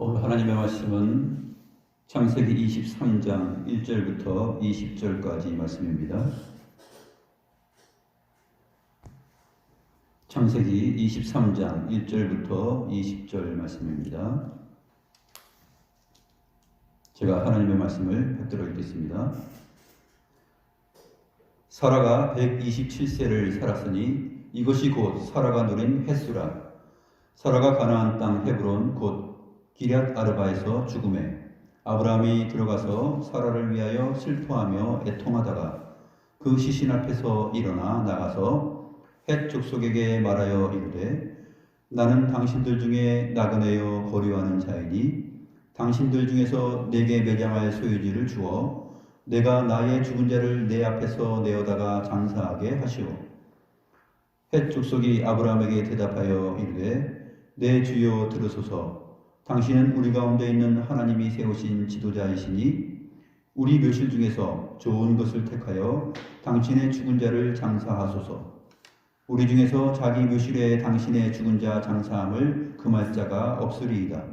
오늘 하나님의 말씀은 창세기 23장 1절부터 20절까지 말씀입니다. 창세기 23장 1절부터 20절 말씀입니다. 제가 하나님의 말씀을 받들어 읽겠습니다. 사라가 127세를 살았으니 이것이 곧 사라가 누린 햇수라. 사라가 가나안 땅 헤브론 곧 기럇 아르바에서 죽음에 아브라함이 들어가서 사라를 위하여 슬퍼하며 애통하다가 그 시신 앞에서 일어나 나가서 헷 족속에게 말하여 이르되 나는 당신들 중에 나그네여 거류하는 자이니 당신들 중에서 내게 매장할 소유지를 주어 내가 나의 죽은 자를 내 앞에서 내어다가 장사하게 하시오. 헷 족속이 아브라함에게 대답하여 이르되 내 주여 들으소서. 당신은 우리 가운데 있는 하나님이 세우신 지도자이시니 우리 묘실 중에서 좋은 것을 택하여 당신의 죽은 자를 장사하소서. 우리 중에서 자기 묘실에 당신의 죽은 자 장사함을 금할 자가 없으리이다.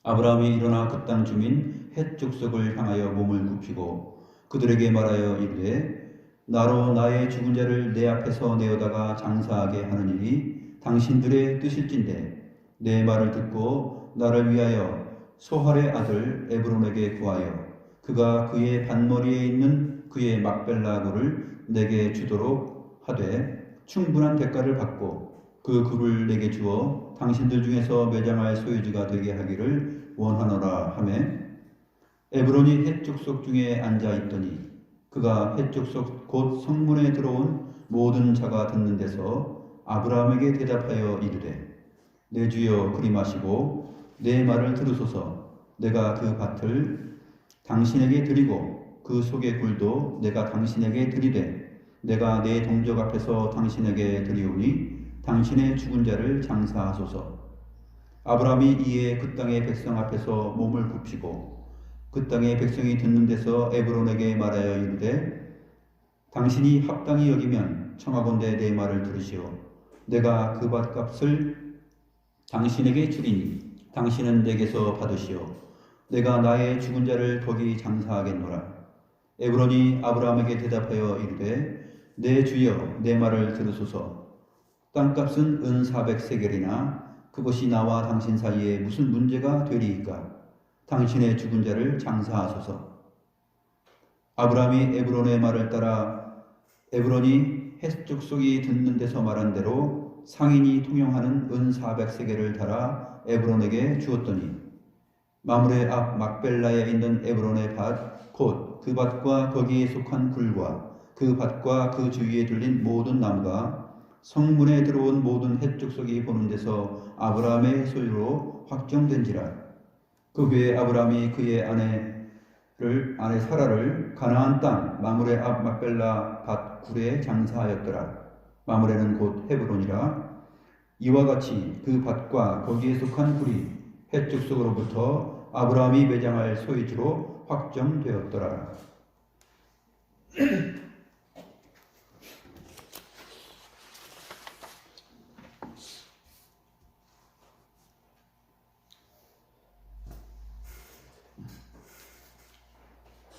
아브라함이 일어나 그 땅 주민 헷 족속을 향하여 몸을 굽히고 그들에게 말하여 이르되 나로 나의 죽은 자를 내 앞에서 내어다가 장사하게 하는 일이 당신들의 뜻일진데 내 말을 듣고 나를 위하여 소할의 아들 에브론에게 구하여 그가 그의 반머리에 있는 그의 막벨라 굴을 내게 주도록 하되 충분한 대가를 받고 그 굴을 내게 주어 당신들 중에서 매장할 소유지가 되게 하기를 원하노라 하매 에브론이 헷 족속 중에 앉아 있더니 그가 헷 족속 곧 성문에 들어온 모든 자가 듣는 데서 아브라함에게 대답하여 이르되 내 주여 그리 마시고 내 말을 들으소서. 내가 그 밭을 당신에게 드리고 그 속의 굴도 내가 당신에게 드리되 내가 내 동족 앞에서 당신에게 드리오니 당신의 죽은 자를 장사하소서. 아브라함이 이에 그 땅의 백성 앞에서 몸을 굽히고 그 땅의 백성이 듣는 데서 에브론에게 말하여 이르되 당신이 합당히 여기면 청하건대 내 말을 들으시오. 내가 그 밭값을 당신에게 주리니 당신은 내게서 받으시오. 내가 나의 죽은 자를 거기 장사하겠노라. 에브론이 아브라함에게 대답하여 이르되 내 주여 내 말을 들으소서. 땅값은 은 400세겔이나 그것이 나와 당신 사이에 무슨 문제가 되리이까. 당신의 죽은 자를 장사하소서. 아브라함이 에브론의 말을 따라 에브론이 헷 족속이 듣는 데서 말한 대로 상인이 통용하는 은 400세겔을 달아 에브론에게 주었더니 마므레 앞 막벨라에 있는 에브론의 밭 곧 그 밭과 거기에 속한 굴과 그 밭과 그 주위에 둘린 모든 나무가 성문에 들어온 모든 헷 족속이 보는 데서 아브라함의 소유로 확정된지라. 그 후에 아브라함이 그의 아내 사라를 가나안 땅 마므레 앞 막벨라 밭 굴에 장사하였더라. 마므레는 곧 헤브론이라. 이와 같이 그 밭과 거기에 속한 굴이 헷 족속으로부터 아브라함이 매장할 소유지로 확정되었더라.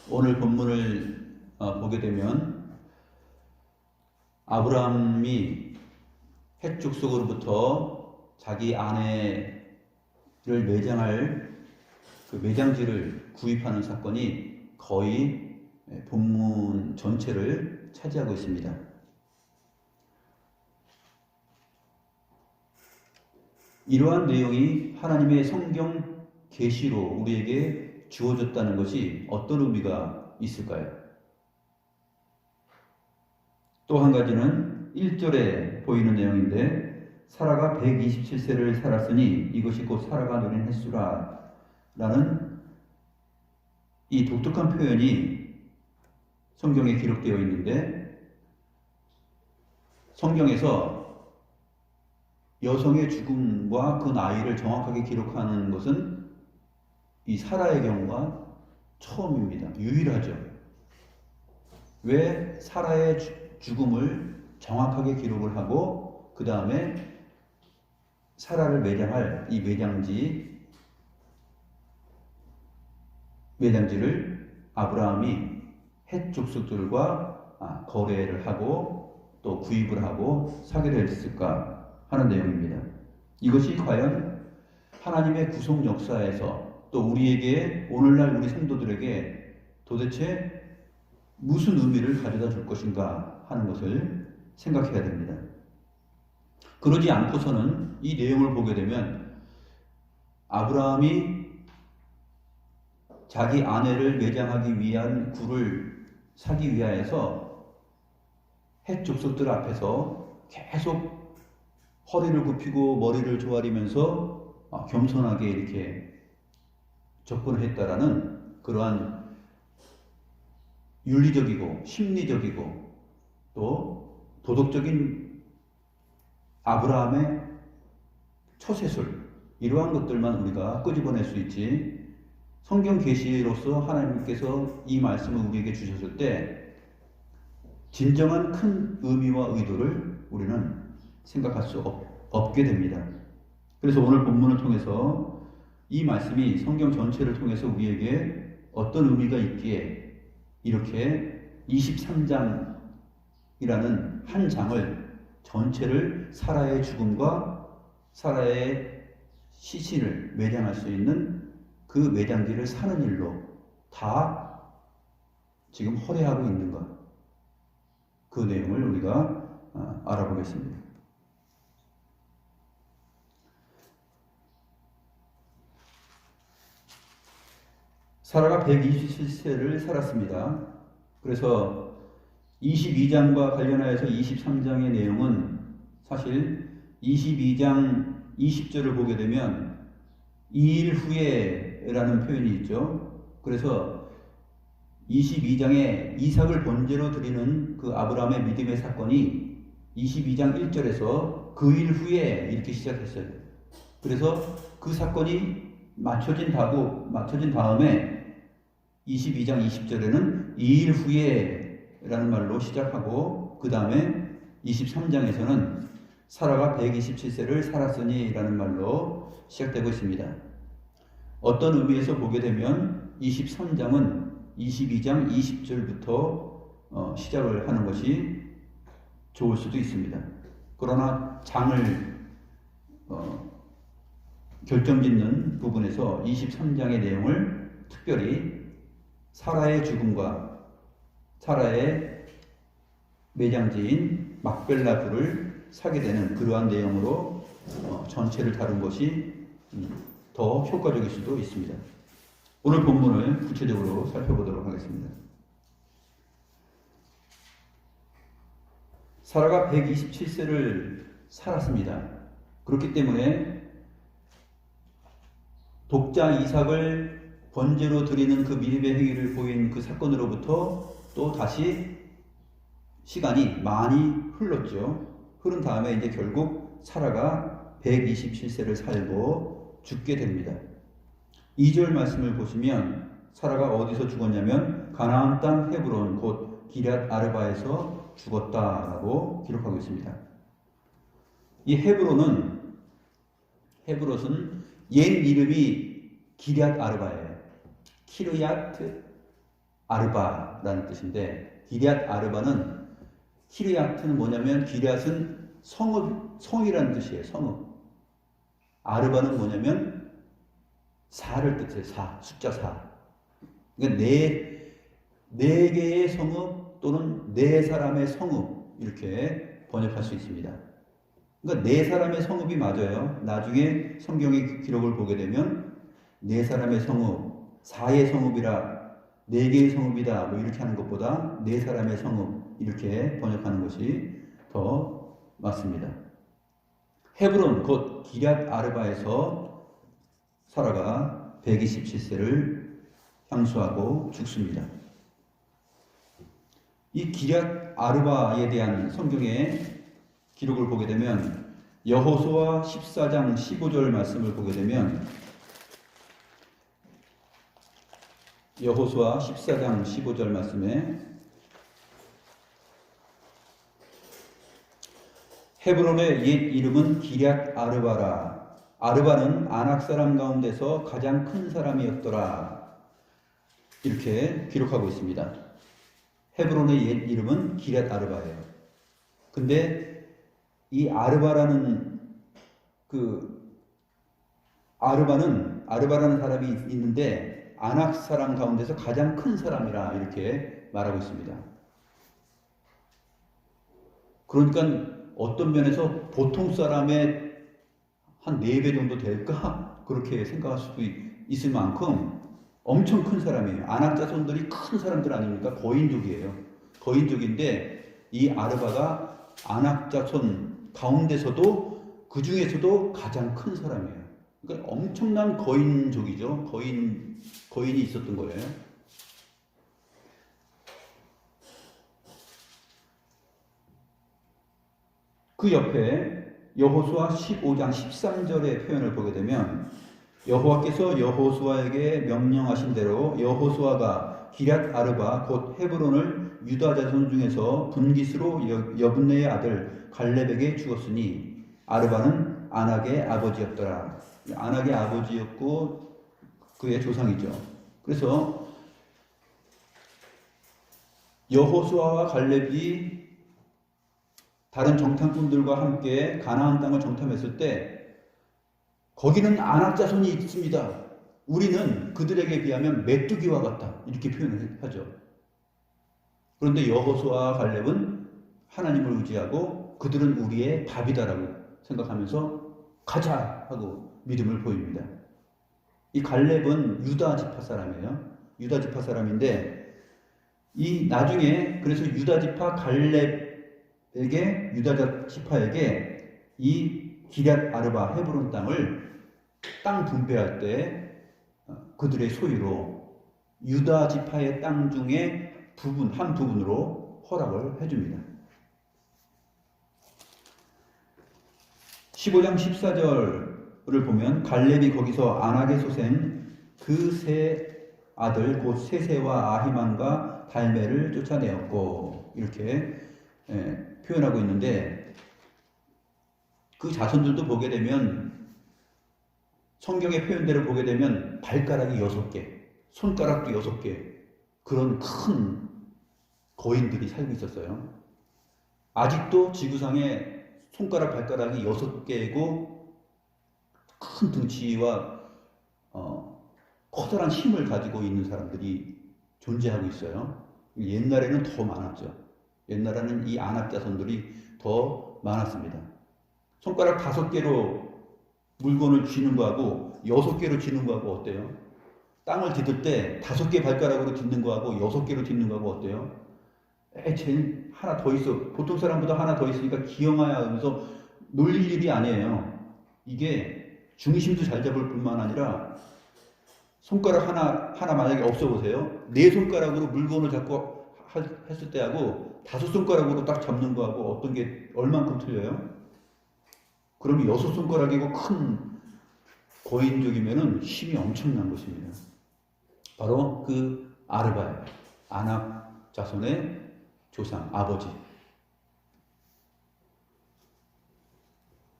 오늘 본문을 보게 되면 아브라함이 헷 족속으로부터 자기 아내를 매장할 그 매장지를 구입하는 사건이 거의 본문 전체를 차지하고 있습니다. 이러한 내용이 하나님의 성경 계시로 우리에게 주어졌다는 것이 어떤 의미가 있을까요? 또 한 가지는 1절에 보이는 내용인데 사라가 127세를 살았으니 이것이 곧 사라가 누린 햇수라 라는 이 독특한 표현이 성경에 기록되어 있는데 성경에서 여성의 죽음과 그 나이를 정확하게 기록하는 것은 이 사라의 경우가 처음입니다. 유일하죠. 왜 사라의 죽음을 정확하게 기록을 하고 그 다음에 사라를 매장할 이 매장지 매장지를 아브라함이 헷 족속들과 거래를 하고 또 구입을 하고 사게 됐을까 하는 내용입니다. 이것이 과연 하나님의 구속 역사에서 또 우리에게 오늘날 우리 성도들에게 도대체 무슨 의미를 가져다 줄 것인가 하는 것을 생각해야 됩니다. 그러지 않고서는 이 내용을 보게 되면 아브라함이 자기 아내를 매장하기 위한 굴을 사기 위하여서 헷 족속들 앞에서 계속 허리를 굽히고 머리를 조아리면서 겸손하게 이렇게 접근을 했다라는 그러한 윤리적이고 심리적이고 또 도덕적인 아브라함의 처세술, 이러한 것들만 우리가 끄집어낼 수 있지, 성경 계시로서 하나님께서 이 말씀을 우리에게 주셨을 때 진정한 큰 의미와 의도를 우리는 생각할 수 없게 됩니다. 그래서 오늘 본문을 통해서 이 말씀이 성경 전체를 통해서 우리에게 어떤 의미가 있기에 이렇게 23장이라는 한 장을 전체를 사라의 죽음과 사라의 시신을 매장할 수 있는 그 매장지를 사는 일로 다 지금 허례하고 있는가, 그 내용을 우리가 알아보겠습니다. 사라가 127세를 살았습니다. 그래서 22장과 관련하여서 23장의 내용은 사실 22장 20절을 보게 되면 2일 후에라는 표현이 있죠. 그래서 22장에 이삭을 번제로 드리는 그 아브라함의 믿음의 사건이 22장 1절에서 그 일 후에 이렇게 시작했어요. 그래서 그 사건이 맞춰진 다음에 22장 20절에는 2일 후에 라는 말로 시작하고 그 다음에 23장에서는 사라가 127세를 살았으니 라는 말로 시작되고 있습니다. 어떤 의미에서 보게 되면 23장은 22장 20절부터 시작을 하는 것이 좋을 수도 있습니다. 그러나 장을 결정짓는 부분에서 23장의 내용을 특별히 사라의 죽음과 사라의 매장지인 막벨라 굴을 사게 되는 그러한 내용으로 전체를 다룬 것이 더 효과적일 수도 있습니다. 오늘 본문을 구체적으로 살펴보도록 하겠습니다. 사라가 127세를 살았습니다. 그렇기 때문에 독자 이삭을 번제로 드리는 그 믿음의 행위를 보인 그 사건으로부터 또 다시 시간이 많이 흘렀죠. 흐른 다음에 이제 결국 사라가 127세를 살고 죽게 됩니다. 2절 말씀을 보시면 사라가 어디서 죽었냐면 가나안 땅 헤브론 곧 기럇 아르바에서 죽었다라고 기록하고 있습니다. 이 헤브론은 옛 이름이 기럇 아르바예요. 키르야트 아르바라는 뜻인데, 기럇 아르바는, 키르야트는 뭐냐면 기럇은 성이라는 뜻이에요. 성읍. 아르바는 뭐냐면 사를 뜻해요. 숫자 4. 그러니까 네 개의 성읍 또는 네 사람의 성읍, 이렇게 번역할 수 있습니다. 그러니까 네 사람의 성읍이 맞아요. 나중에 성경의 기록을 보게 되면 네 사람의 성읍, 4의 성읍이라 4개의 성읍이다 뭐 이렇게 하는 것보다 네 사람의 성읍 이렇게 번역하는 것이 더 맞습니다. 헤브론 곧 기럇 아르바에서 사라가 127세를 향수하고 죽습니다. 이 기럇 아르바에 대한 성경의 기록을 보게 되면 여호수아 14장 15절 말씀을 보게 되면 여호수아 14장 15절 말씀에 헤브론의 옛 이름은 기럇 아르바라. 아르바는 아낙 사람 가운데서 가장 큰 사람이었더라. 이렇게 기록하고 있습니다. 헤브론의 옛 이름은 기럇 아르바예요. 근데 이 아르바라는 아르바라는 사람이 있는데 아낙 사람 가운데서 가장 큰 사람이라 이렇게 말하고 있습니다. 그러니까 어떤 면에서 보통 사람의 한 4배 정도 될까? 그렇게 생각할 수도 있을 만큼 엄청 큰 사람이에요. 아낙 자손들이 큰 사람들 아닙니까? 거인족이에요. 거인족인데 이 아르바가 아낙 자손 가운데서도 그 중에서도 가장 큰 사람이에요. 그러니까 엄청난 거인족이죠. 거인이 있었던 거예요. 그 옆에 여호수아 15장 13절의 표현을 보게 되면 여호와께서 여호수아에게 명령하신 대로 여호수아가 기럇 아르바 곧 헤브론을 유다 자손 중에서 분깃으로 여분네의 아들 갈렙에게 주었으니 아르바는 아낙의 아버지였더라. 아낙의 아버지였고 그의 조상이죠. 그래서 여호수아와 갈렙이 다른 정탐꾼들과 함께 가나안 땅을 정탐했을 때 거기는 아낙 자손이 있습니다. 우리는 그들에게 비하면 메뚜기와 같다. 이렇게 표현을 하죠. 그런데 여호수아와 갈렙은 하나님을 의지하고 그들은 우리의 밥이다라고 생각하면서 가자 하고 믿음을 보입니다. 이 갈렙은 유다 지파 사람이에요. 유다 지파 사람인데 이 나중에 그래서 유다 지파 갈렙 유다 지파에게 이 기럇 아르바 헤브론 땅 분배할 때 그들의 소유로 유다 지파의 땅 중에 한 부분으로 허락을 해줍니다. 15장 14절을 보면 갈렙이 거기서 아낙의 소생 그 세 아들 곧 세세와 아히만과 달메를 쫓아내었고 이렇게 표현하고 있는데 그 자손들도 보게 되면 성경의 표현대로 보게 되면 발가락이 6개, 손가락도 6개 그런 큰 거인들이 살고 있었어요. 아직도 지구상에 손가락 발가락이 6개고 큰 등치와 커다란 힘을 가지고 있는 사람들이 존재하고 있어요. 옛날에는 더 많았죠. 옛날에는 이 아낙 자손들이 더 많았습니다. 손가락 5개로 물건을 쥐는 거하고 6개로 쥐는 거하고 어때요? 땅을 디딜 때 5개 발가락으로 딛는 거하고 6개로 딛는 거하고 어때요? 쟤는 하나 더 있어. 보통 사람보다 하나 더 있으니까 기영하야 하면서 놀릴 일이 아니에요. 이게 중심도 잘 잡을 뿐만 아니라 손가락 하나 만약에 없어 보세요. 4손가락으로 물건을 잡고 했을 때하고 5손가락으로 딱 잡는 거하고 어떤 게 얼만큼 틀려요? 그럼 6손가락이고 큰 거인족이면은 힘이 엄청난 것입니다. 바로 그 아르바예요. 아낙 자손의 조상, 아버지.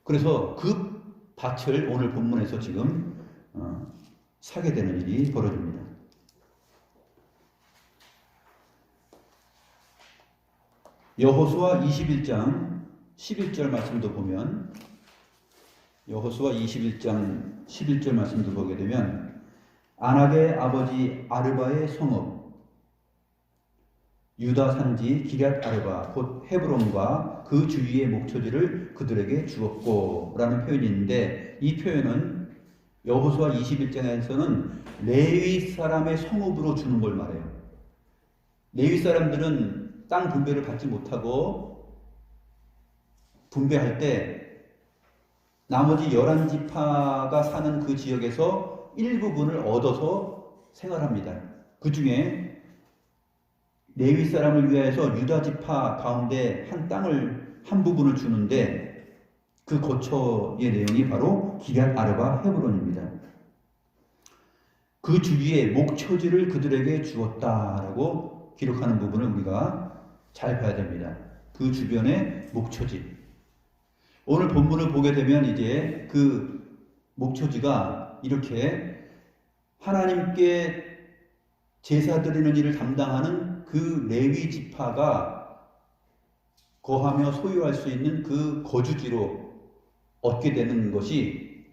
그래서 그 밭을 오늘 본문에서 지금 사게 되는 일이 벌어집니다. 여호수아 21장 11절 말씀도 보면 여호수아 21장 11절 말씀도 보게 되면 아낙의 아버지 아르바의 성읍 유다 산지 기럇 아르바 곧 헤브론과 그 주위의 목초지를 그들에게 주었고 라는 표현이 있는데 이 표현은 여호수아 21장에서는 레위 사람의 성읍으로 주는 걸 말해요. 레위 사람들은 땅 분배를 받지 못하고 분배할 때 나머지 11지파가 사는 그 지역에서 일부분을 얻어서 생활합니다. 그 중에 레위 사람을 위하여서 유다 지파 가운데 한 부분을 주는데 그 거처의 내용이 바로 기럇 아르바 헤브론입니다. 그 주위에 목초지를 그들에게 주었다라고 기록하는 부분을 우리가 잘 봐야 됩니다. 그 주변의 목초지. 오늘 본문을 보게 되면 이제 그 목초지가 이렇게 하나님께 제사 드리는 일을 담당하는 그 레위 지파가 거하며 소유할 수 있는 그 거주지로 얻게 되는 것이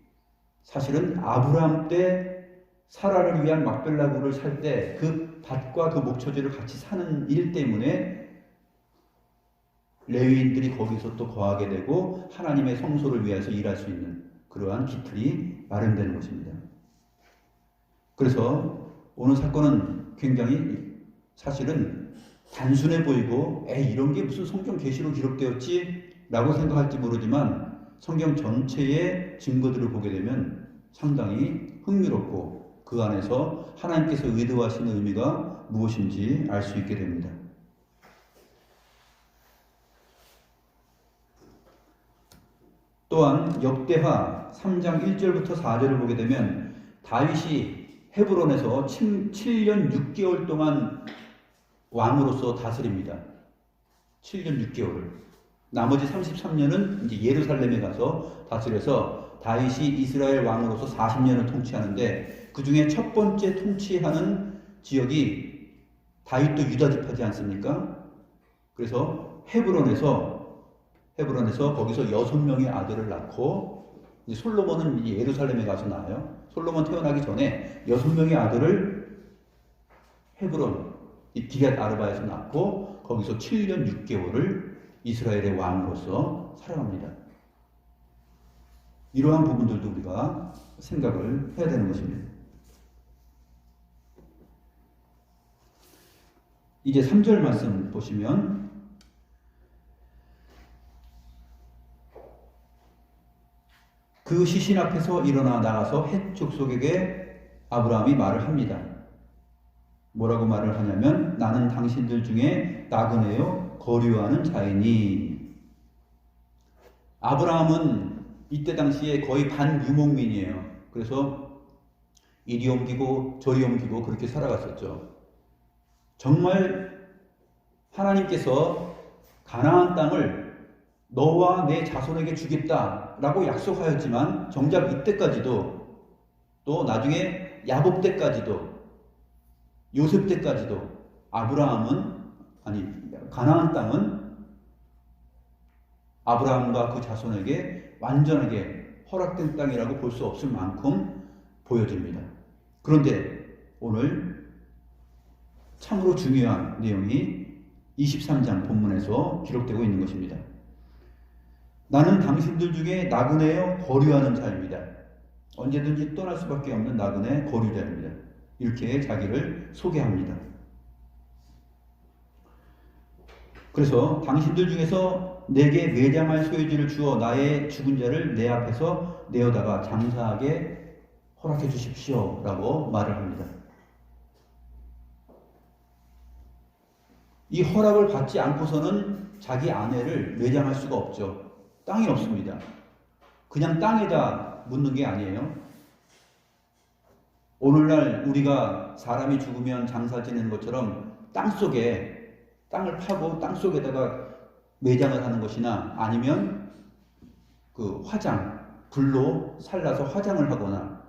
사실은 아브라함 때 사라를 위한 막벨라 굴을 살 때 그 밭과 그 목초지를 같이 사는 일 때문에 레위인들이 거기서 또 거하게 되고 하나님의 성소를 위해서 일할 수 있는 그러한 기틀이 마련되는 것입니다. 그래서 오늘 사건은 굉장히 사실은 단순해 보이고 이런 게 무슨 성경 계시로 기록되었지? 라고 생각할지 모르지만 성경 전체의 증거들을 보게 되면 상당히 흥미롭고 그 안에서 하나님께서 의도하시는 의미가 무엇인지 알 수 있게 됩니다. 또한 역대하 3장 1절부터 4절을 보게 되면 다윗이 헤브론에서 7년 6개월 동안 왕으로서 다스립니다. 7년 6개월을. 나머지 33년은 이제 예루살렘에 가서 다스려서 다윗이 이스라엘 왕으로서 40년을 통치하는데 그 중에 첫 번째 통치하는 지역이 다윗도 유다 지파지 않습니까? 그래서 헤브론에서 거기서 6명의 아들을 낳고 이제 솔로몬은 예루살렘에 가서 낳아요. 솔로몬 태어나기 전에 6명의 아들을 헤브론 기럇 아르바에서 낳고 거기서 7년 6개월을 이스라엘의 왕으로서 살아갑니다. 이러한 부분들도 우리가 생각을 해야 되는 것입니다. 이제 3절 말씀 보시면 그 시신 앞에서 일어나 나가서 헷 족속에게 아브라함이 말을 합니다. 뭐라고 말을 하냐면 나는 당신들 중에 나그네요 거류하는 자이니. 아브라함은 이때 당시에 거의 반유목민이에요. 그래서 이리 옮기고 저리 옮기고 그렇게 살아갔었죠. 정말 하나님께서 가나안 땅을 너와 내 자손에게 주겠다라고 약속하였지만 정작 이때까지도 또 나중에 야곱 때까지도 요셉 때까지도 가나안 땅은 아브라함과 그 자손에게 완전하게 허락된 땅이라고 볼 수 없을 만큼 보여집니다. 그런데 오늘 참으로 중요한 내용이 23장 본문에서 기록되고 있는 것입니다. 나는 당신들 중에 나그네여 거류하는 자입니다. 언제든지 떠날 수밖에 없는 나그네 거류자입니다. 이렇게 자기를 소개합니다. 그래서 당신들 중에서 내게 매장할 소유지를 주어 나의 죽은 자를 내 앞에서 내어다가 장사하게 허락해 주십시오 라고 말을 합니다. 이 허락을 받지 않고서는 자기 아내를 매장할 수가 없죠. 땅이 없습니다. 그냥 땅에다 묻는 게 아니에요. 오늘날 우리가 사람이 죽으면 장사 지내는 것처럼 땅을 파고 땅 속에다가 매장을 하는 것이나 아니면 그 불로 살라서 화장을 하거나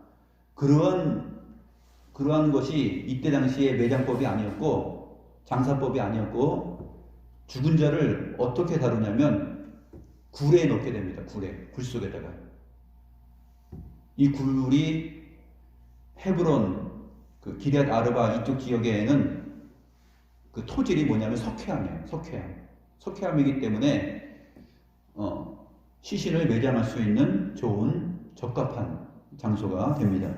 그러한 것이 이때 당시에 매장법이 아니었고 장사법이 아니었고 죽은 자를 어떻게 다루냐면 굴에 넣게 됩니다. 굴 속에다가. 이 굴이 헤브론, 기럇 아르바 이쪽 지역에는 그 토질이 뭐냐면 석회암이에요. 석회암이기 때문에 시신을 매장할 수 있는 좋은 적합한 장소가 됩니다.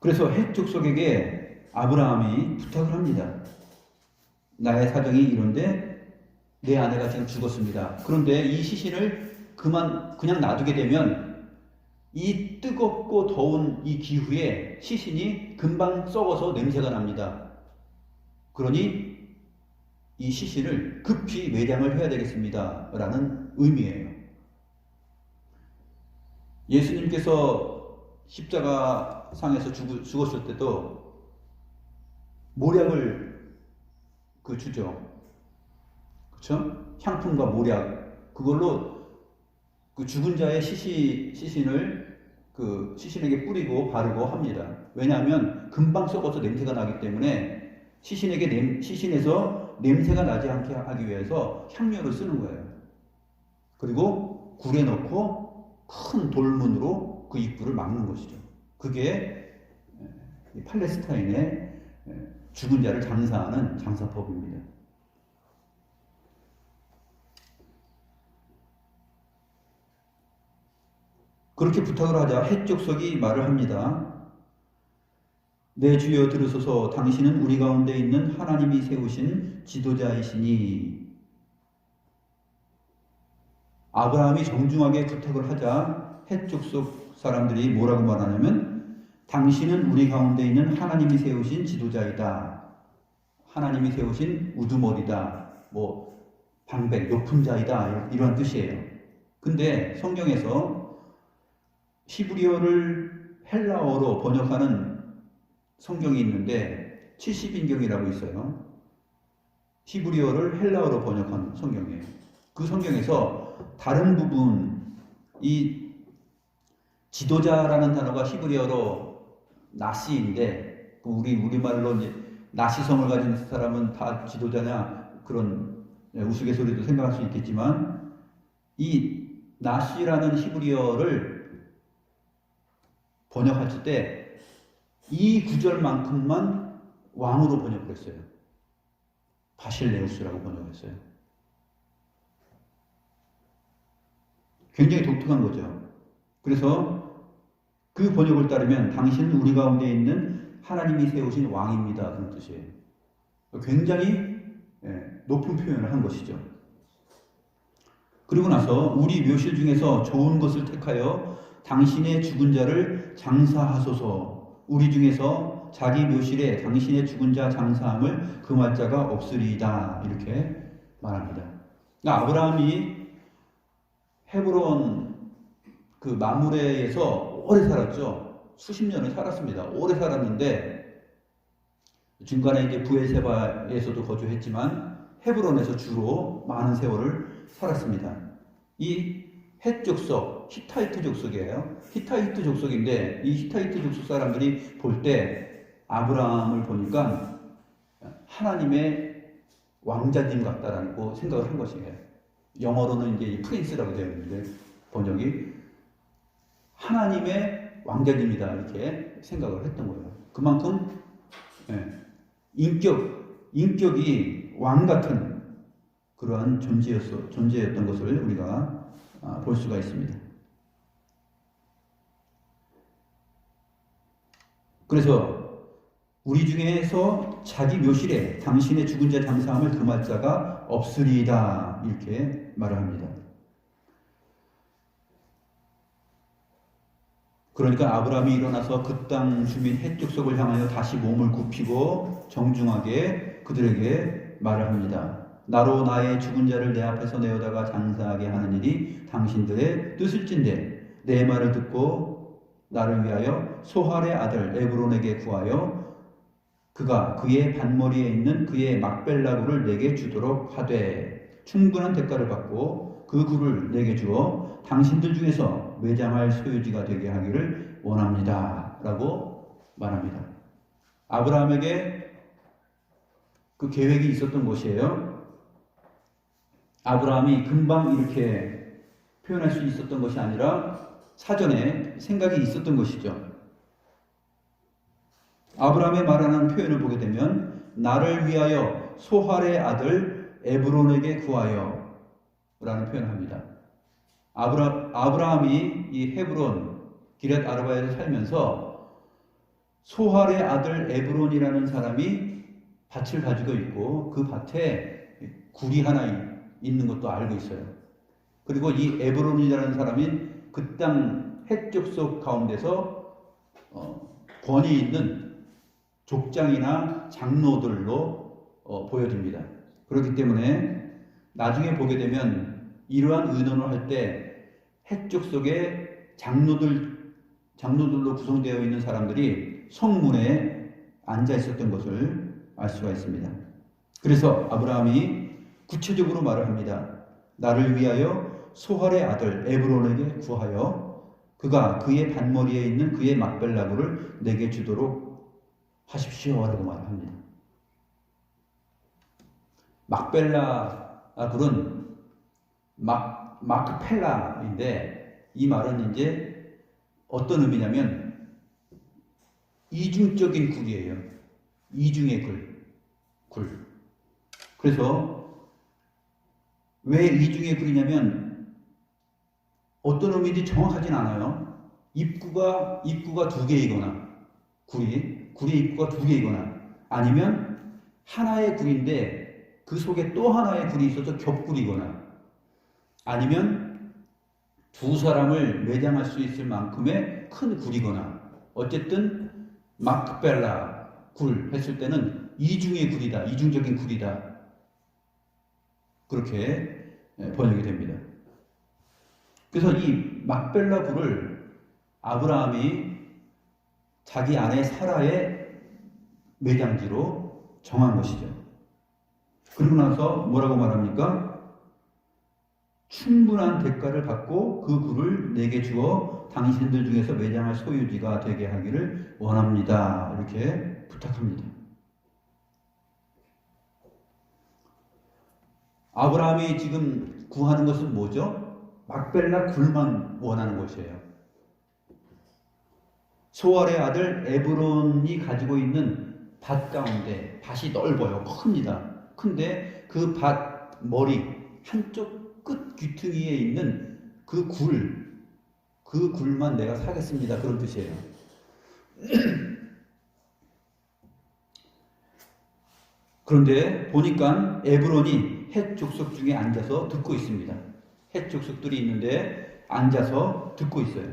그래서 헷 족속에게 아브라함이 부탁을 합니다. 나의 사정이 이런데 내 아내가 지금 죽었습니다. 그런데 이 시신을 그냥 놔두게 되면 이 뜨겁고 더운 이 기후에 시신이 금방 썩어서 냄새가 납니다. 그러니 이 시신을 급히 매장을 해야 되겠습니다. 라는 의미예요. 예수님께서 십자가상에서 죽었을 때도 모략을 주죠. 그렇죠? 향품과 모략 그걸로 그 죽은 자의 시신을 시신에게 뿌리고 바르고 합니다. 왜냐하면 금방 썩어서 냄새가 나기 때문에 시신에서 냄새가 나지 않게 하기 위해서 향료를 쓰는 거예요. 그리고 굴에 넣고 큰 돌문으로 그 입구를 막는 것이죠. 그게 팔레스타인의 죽은 자를 장사하는 장사법입니다. 그렇게 부탁을 하자 헷족속이 말을 합니다. 내 주여 들으소서. 당신은 우리 가운데 있는 하나님이 세우신 지도자이시니. 아브라함이 정중하게 부탁을 하자 헷족속 사람들이 뭐라고 말하냐면 당신은 우리 가운데 있는 하나님이 세우신 지도자이다. 하나님이 세우신 우두머리다. 뭐 방백, 높은 자이다. 이런 뜻이에요. 근데 성경에서 히브리어를 헬라어로 번역하는 성경이 있는데 70인경이라고 있어요. 히브리어를 헬라어로 번역한 성경이에요. 그 성경에서 다른 부분, 이 지도자라는 단어가 히브리어로 나시인데 우리말로 이제 나시성을 가진 사람은 다 지도자냐 그런 우스갯소리도 생각할 수 있겠지만 이 나시라는 히브리어를 번역할 때 이 구절만큼만 왕으로 번역을 했어요. 바실레우스라고 번역했어요. 굉장히 독특한 거죠. 그래서 그 번역을 따르면 당신은 우리 가운데 있는 하나님이 세우신 왕입니다. 그런 뜻이에요. 굉장히 높은 표현을 한 것이죠. 그리고 나서 우리 묘실 중에서 좋은 것을 택하여 당신의 죽은 자를 장사하소서. 우리 중에서 자기 묘실에 당신의 죽은 자 장사함을 금할 자가 없으리이다. 이렇게 말합니다. 그러니까 아브라함이 헤브론 그 마므레에서 오래 살았죠. 수십 년을 살았습니다. 오래 살았는데 중간에 이제 부에세바에서도 거주했지만 헤브론에서 주로 많은 세월을 살았습니다. 이 헷족속, 히타이트 족속이에요. 히타이트 족속인데 이 히타이트 족속 사람들이 볼 때 아브라함을 보니까 하나님의 왕자님 같다라고 생각을 한 것이에요. 영어로는 이제 프린스라고 되어 있는데 번역이 하나님의 왕자님이다 이렇게 생각을 했던 거예요. 그만큼 인격이 왕 같은 그러한 존재였던 것을 우리가 볼 수가 있습니다. 그래서 우리 중에서 자기 묘실에 당신의 죽은 자 장사함을 금할 자가 없으리이다 이렇게 말을 합니다. 그러니까 아브라함이 일어나서 그 땅 주민 헷족속을 향하여 다시 몸을 굽히고 정중하게 그들에게 말을 합니다. 나로 나의 죽은 자를 내 앞에서 내어다가 장사하게 하는 일이 당신들의 뜻일진데 내 말을 듣고 나를 위하여 소할의 아들 에브론에게 구하여 그가 그의 반머리에 있는 그의 막벨라 굴을 내게 주도록 하되 충분한 대가를 받고 그 굴을 내게 주어 당신들 중에서 매장할 소유지가 되게 하기를 원합니다. 라고 말합니다. 아브라함에게 그 계획이 있었던 것이에요. 아브라함이 금방 이렇게 표현할 수 있었던 것이 아니라 사전에 생각이 있었던 것이죠. 아브라함의 말하는 표현을 보게 되면 나를 위하여 소할의 아들 에브론에게 구하여 라는 표현을 합니다. 아브라함이 이 헤브론 기럇 아르바에서 살면서 소할의 아들 에브론이라는 사람이 밭을 가지고 있고 그 밭에 굴이 하나 있는 것도 알고 있어요. 그리고 이 에브론이라는 사람이 그 땅 헷족속 가운데서 권위 있는 족장이나 장로들로 보여집니다. 그렇기 때문에 나중에 보게 되면 이러한 의논을 할 때 헷족속의 장로들로 구성되어 있는 사람들이 성문에 앉아 있었던 것을 알 수가 있습니다. 그래서 아브라함이 구체적으로 말을 합니다. 나를 위하여 소할의 아들 에브론에게 구하여 그가 그의 반머리에 있는 그의 막벨라 굴을 내게 주도록 하십시오 라고 말합니다. 막벨라 굴은 마크펠라인데, 이 말은 이제 어떤 의미냐면 이중적인 굴이에요. 이중의 굴. 그래서 왜 이중의 굴이냐면 어떤 의미인지 정확하진 않아요. 입구가 두 개이거나, 굴의 입구가 두 개이거나, 아니면 하나의 굴인데 그 속에 또 하나의 굴이 있어서 겹굴이거나, 아니면 두 사람을 매장할 수 있을 만큼의 큰 굴이거나, 어쨌든 마크벨라 굴 했을 때는 이중의 굴이다, 이중적인 굴이다, 그렇게 번역이 됩니다. 그래서 이 막벨라 굴을 아브라함이 자기 아내 사라의 매장지로 정한 것이죠. 그러고 나서 뭐라고 말합니까? 충분한 대가를 받고 그 굴을 내게 주어 당신들 중에서 매장할 소유지가 되게 하기를 원합니다. 이렇게 부탁합니다. 아브라함이 지금 구하는 것은 뭐죠? 막벨라 굴만 원하는 것이에요. 소알의 아들 에브론이 가지고 있는 밭 가운데, 밭이 넓어요. 큽니다. 큰데 그 밭 머리 한쪽 끝 귀퉁이에 있는 그 굴만 내가 사겠습니다. 그런 뜻이에요. 그런데 보니까 에브론이 헷 족속 중에 앉아서 듣고 있습니다. 헷 족속들이 있는데 앉아서 듣고 있어요.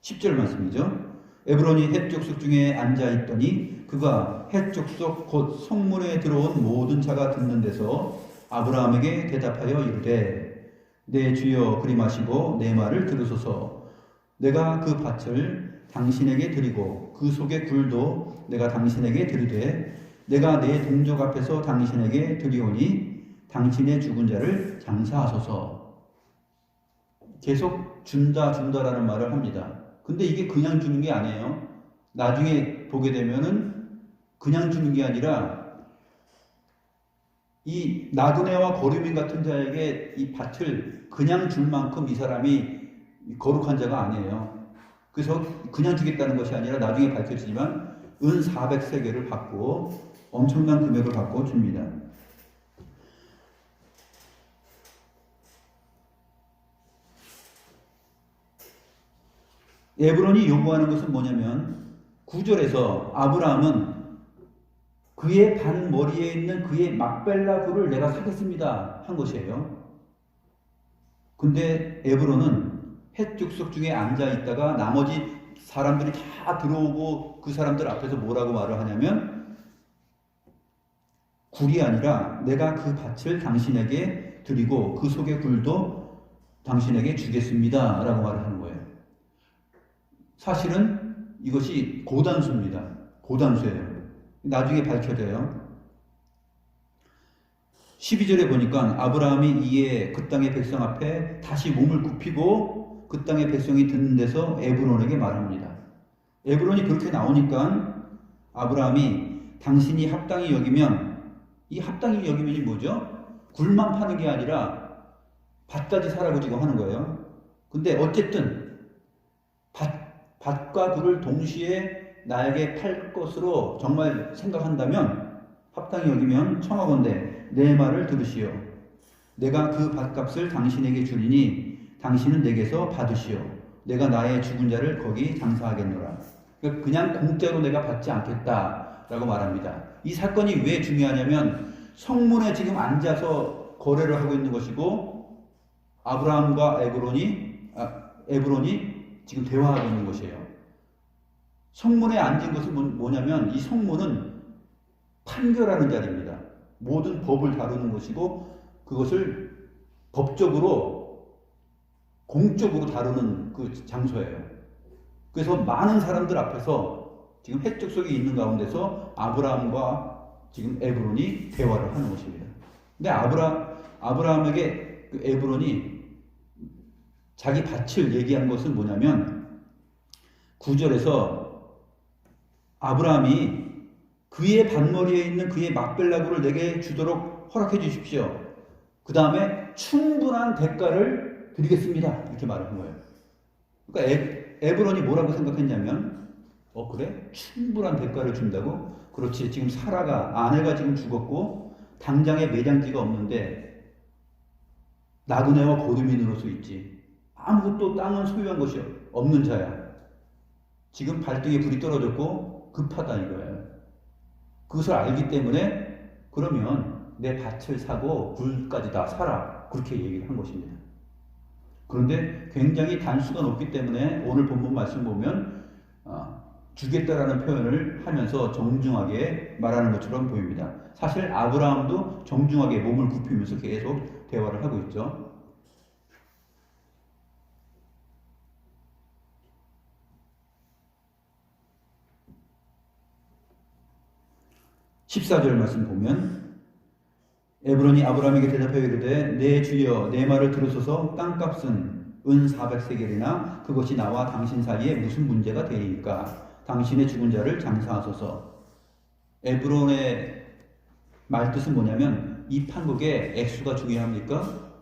10절 말씀이죠. 에브론이 헷 족속 중에 앉아 있더니 그가 헷 족속 곧 성문에 들어온 모든 자가 듣는 데서 아브라함에게 대답하여 이르되 내 주여 그리 마시고 내 말을 들으소서. 내가 그 밭을 당신에게 드리고 그 속의 굴도 내가 당신에게 드리되 내가 내 동족 앞에서 당신에게 드리오니 당신의 죽은 자를 장사하소서. 계속 준다라는 말을 합니다. 근데 이게 그냥 주는 게 아니에요. 나중에 보게 되면은 그냥 주는 게 아니라 이 나그네와 거류민 같은 자에게 이 밭을 그냥 줄 만큼 이 사람이 거룩한 자가 아니에요. 그래서 그냥 주겠다는 것이 아니라 나중에 밝혀지지만 은 400세겔을 받고 엄청난 금액을 받고 줍니다. 에브론이 요구하는 것은 뭐냐면 9절에서 아브라함은 그의 반머리에 있는 그의 막벨라 굴을 내가 사겠습니다 한 것이에요. 근데 에브론은 헷 족속 중에 앉아 있다가 나머지 사람들이 다 들어오고 그 사람들 앞에서 뭐라고 말을 하냐면 굴이 아니라 내가 그 밭을 당신에게 드리고 그 속의 굴도 당신에게 주겠습니다 라고 말을 하는 거예요. 사실은 이것이 고단수입니다. 고단수예요. 나중에 밝혀져요. 12절에 보니까 아브라함이 이에 그 땅의 백성 앞에 다시 몸을 굽히고 그 땅의 백성이 듣는 데서 에브론에게 말합니다. 에브론이 그렇게 나오니까 아브라함이 당신이 합당히 여기면, 이 합당히 여기면이 뭐죠? 굴만 파는 게 아니라 밭까지 사라고 지금 하는 거예요. 근데 어쨌든 밭과 굴을 동시에 나에게 팔 것으로 정말 생각한다면 합당히 여기면 청하건대 내 말을 들으시오. 내가 그 밭값을 당신에게 주리니 당신은 내게서 받으시오. 내가 나의 죽은 자를 거기 장사하겠노라. 그냥 공짜로 내가 받지 않겠다라고 말합니다. 이 사건이 왜 중요하냐면 성문에 지금 앉아서 거래를 하고 있는 것이고 아브라함과 에브론이 지금 대화하고 있는 것이에요. 성문에 앉은 것은 뭐냐면 이 성문은 판결하는 자리입니다. 모든 법을 다루는 것이고 그것을 법적으로 공적으로 다루는 그 장소예요. 그래서 많은 사람들 앞에서 지금 헷 족속이 있는 가운데서 아브라함과 지금 에브론이 대화를 하는 것입니다. 근데 아브라함에게 그 에브론이 자기 밭을 얘기한 것은 뭐냐면 9절에서 아브라함이 그의 밭머리에 있는 그의 막벨라구를 내게 주도록 허락해 주십시오. 그 다음에 충분한 대가를 드리겠습니다. 이렇게 말을 한 거예요. 그러니까 에브론이 뭐라고 생각했냐면, 그래? 충분한 대가를 준다고? 그렇지. 지금 사라가, 아내가 지금 죽었고 당장에 매장지가 없는데 나그네와 고르민으로 서 있지. 아무것도 땅은 소유한 것이 없는 자야. 지금 발등에 불이 떨어졌고 급하다 이거예요. 그것을 알기 때문에 그러면 내 밭을 사고 굴까지 다 사라. 그렇게 얘기를 한 것입니다. 그런데 굉장히 단수가 높기 때문에 오늘 본문 말씀 보면 주겠다라는 표현을 하면서 정중하게 말하는 것처럼 보입니다. 사실 아브라함도 정중하게 몸을 굽히면서 계속 대화를 하고 있죠. 14절 말씀 보면 에브론이 아브라함에게 대답하여 이르되 내 주여 내 말을 들으소서 땅값은 은 400세겔이나 그것이 나와 당신 사이에 무슨 문제가 되리까? 당신의 죽은 자를 장사하소서. 에브론의 말뜻은 뭐냐면 이 판국의 액수가 중요합니까?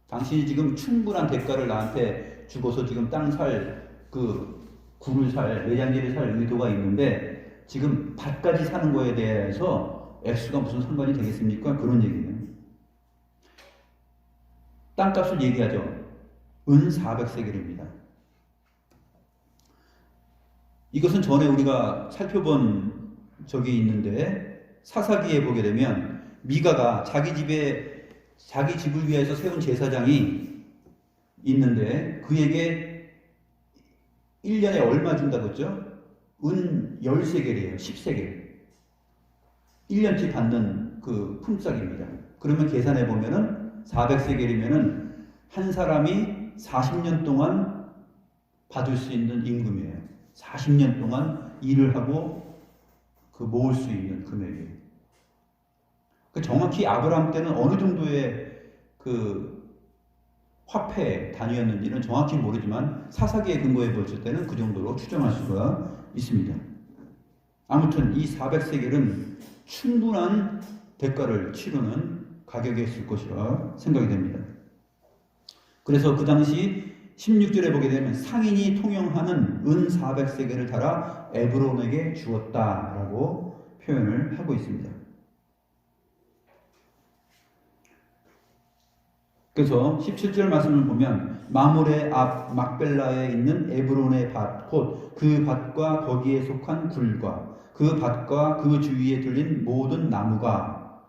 당신이 지금 충분한 대가를 나한테 주고서 지금 땅 살, 굴을 살, 매장지를 살 의도가 있는데 지금 밭까지 사는 거에 대해서 액수가 무슨 상관이 되겠습니까? 그런 얘기예요. 땅값을 얘기하죠. 은 400세겔입니다. 이것은 전에 우리가 살펴본 적이 있는데 사사기에 보게 되면 미가가 자기 집을 위해서 세운 제사장이 있는데 그에게 1년에 얼마 준다고 했죠? 은 10세겔이에요. 10세겔. 1년치 받는 그 품삯입니다. 그러면 계산해 보면은 400세겔이면은 한 사람이 40년 동안 받을 수 있는 임금이에요. 40년 동안 일을 하고 모을 수 있는 금액이에요. 정확히 아브라함 때는 어느 정도의 화폐 단위였는지는 정확히 모르지만 사사기에 근거해 보실 때는 그 정도로 추정할 수가 있습니다. 아무튼 이 400세겔은 충분한 대가를 치르는 가격이었을 것이라 생각이 됩니다. 그래서 그 당시 16절에 보게 되면 상인이 통용하는 은 400세겔을 달아 에브론에게 주었다라고 표현을 하고 있습니다. 그래서 17절 말씀을 보면 마물의 앞 막벨라에 있는 에브론의 밭, 곧 그 밭과 거기에 속한 굴과 그 밭과 그 주위에 들린 모든 나무가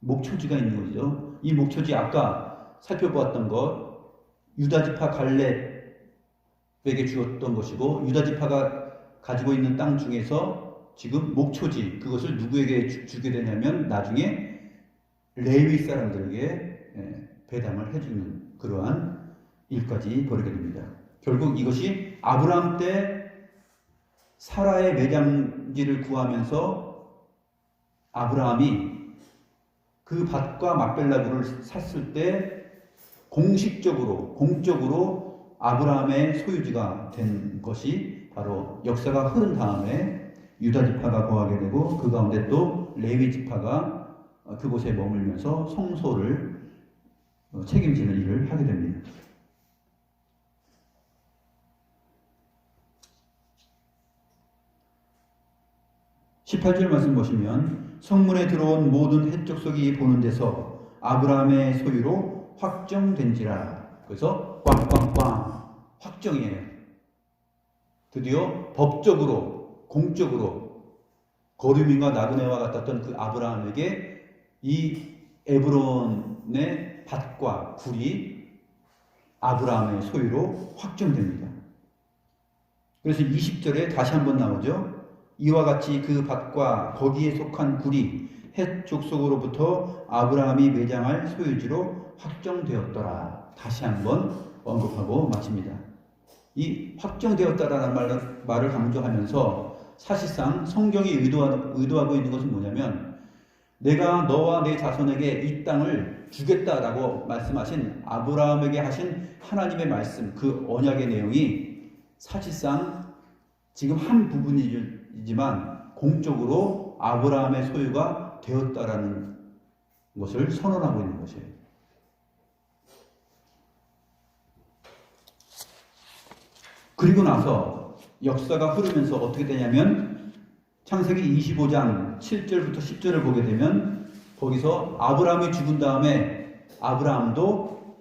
목초지가 있는 거죠. 이 목초지 아까 살펴보았던 것 유다지파 갈렙에게 주었던 것이고 유다지파가 가지고 있는 땅 중에서 지금 목초지 그것을 누구에게 주게 되냐면 나중에 레위 사람들에게 배당을 해주는 그러한 일까지 벌이게 됩니다. 결국 이것이 아브라함 때 사라의 매장지를 구하면서 아브라함이 그 밭과 막벨라구를 샀을 때 공적으로 아브라함의 소유지가 된 것이 바로 역사가 흐른 다음에 유다지파가 거하게 되고 그 가운데 또 레위지파가 그곳에 머물면서 성소를 책임지는 일을 하게 됩니다. (18절) 말씀 보시면 성문에 들어온 모든 헷 족속이 보는 데서 아브라함의 소유로 확정된지라. 그래서 꽝꽝꽝 확정이에요. 드디어 법적으로 공적으로 거류민과 나그네와 같았던 그 아브라함에게 이 에브론의 밭과 굴이 아브라함의 소유로 확정됩니다. 그래서 20절에 다시 한번 나오죠. 이와 같이 그 밭과 거기에 속한 굴이 헷 족속으로부터 아브라함이 매장할 소유지로 확정되었더라. 다시 한번 언급하고 마칩니다. 이 확정되었다라는 말을 강조하면서 사실상 성경이 의도하고 있는 것은 뭐냐면 내가 너와 내 자손에게 이 땅을 주겠다라고 말씀하신 아브라함에게 하신 하나님의 말씀, 그 언약의 내용이 사실상 지금 한 부분이지만 공적으로 아브라함의 소유가 되었다라는 것을 선언하고 있는 것이에요. 그리고 나서 역사가 흐르면서 어떻게 되냐면 창세기 25장 7절부터 10절을 보게 되면 거기서 아브라함이 죽은 다음에 아브라함도